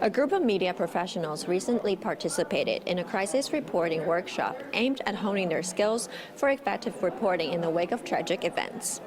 A group of media professionals recently participated in a crisis reporting workshop aimed at honing their skills for effective reporting in the wake of tragic events.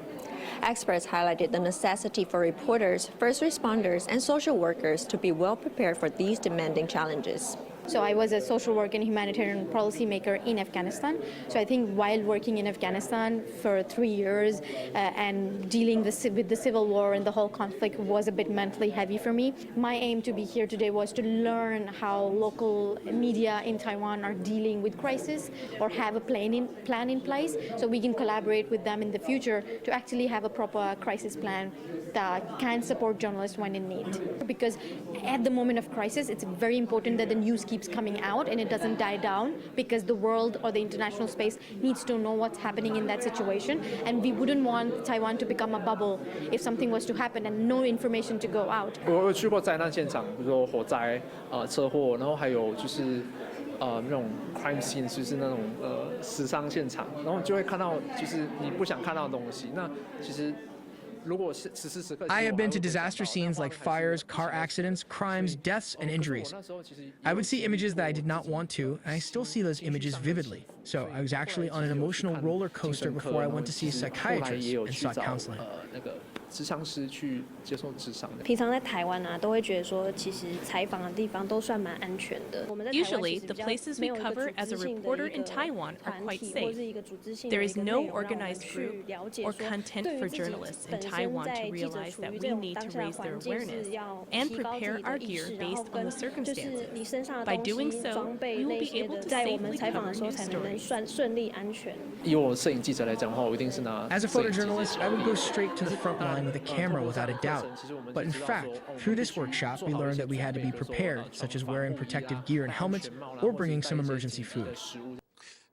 Experts highlighted the necessity for reporters, first responders, and social workers to be well prepared for these demanding challenges. So I was a social worker and humanitarian policymaker in Afghanistan. So I think while working in Afghanistan for 3 years and dealing with the civil war and the whole conflict was a bit mentally heavy for me. My aim to be here today was to learn how local media in Taiwan are dealing with crisis or have a plan in place so we can collaborate with them in the future to actually have a proper crisis plan that can support journalists when in need. Because at the moment of crisis, it's very important that the news keeps coming out and it doesn't die down, because the world or the international space needs to know what's happening in that situation, and we wouldn't want Taiwan to become a bubble if something was to happen and no information to go out. 我有去过灾难现场，比如说火灾、车祸，然后还有就是那种 crime scene， 就是那种死伤现场，然后你就会看到就是你不想看到的东西。那其实。I have been to disaster scenes like fires, car accidents, crimes, deaths, and injuries. I would see images that I did not want to, and I still see those images vividly. So I was actually on an emotional roller coaster before I went to see a psychiatrist and sought counseling. 諮商師去接受諮商的。平常在台湾啊，都会觉得说，其实采访的地方都算蛮安全的。Usually, the places we cover as a reporter in Taiwan are quite safe. There is no organized group or content for journalists in Taiwan to realize that we need to raise their awareness and prepare our gear based on the circumstances. By doing so, we will be able to safely cover news stories. 以我摄影记者来讲的话，我一定是拿。As a photojournalist, I would go straight to the front line with a camera without a doubt. But in fact, through this workshop, we learned that we had to be prepared, such as wearing protective gear and helmets or bringing some emergency food.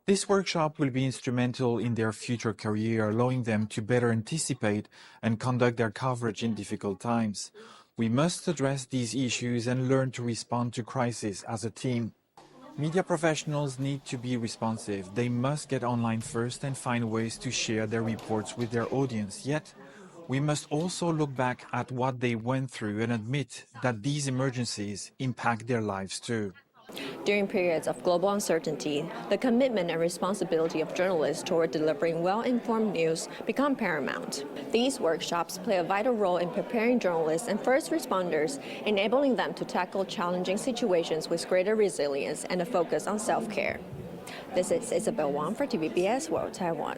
This workshop will be instrumental in their future career, allowing them to better anticipate and conduct their coverage in difficult times. We must address these issues and learn to respond to crisis as a team. Media professionals need to be responsive. They must get online first and find ways to share their reports with their audience. Yet, we must also look back at what they went through and admit that these emergencies impact their lives too. During periods of global uncertainty, the commitment and responsibility of journalists toward delivering well-informed news become paramount. These workshops play a vital role in preparing journalists and first responders, enabling them to tackle challenging situations with greater resilience and a focus on self-care. This is Isabel Wang for TVBS World Taiwan.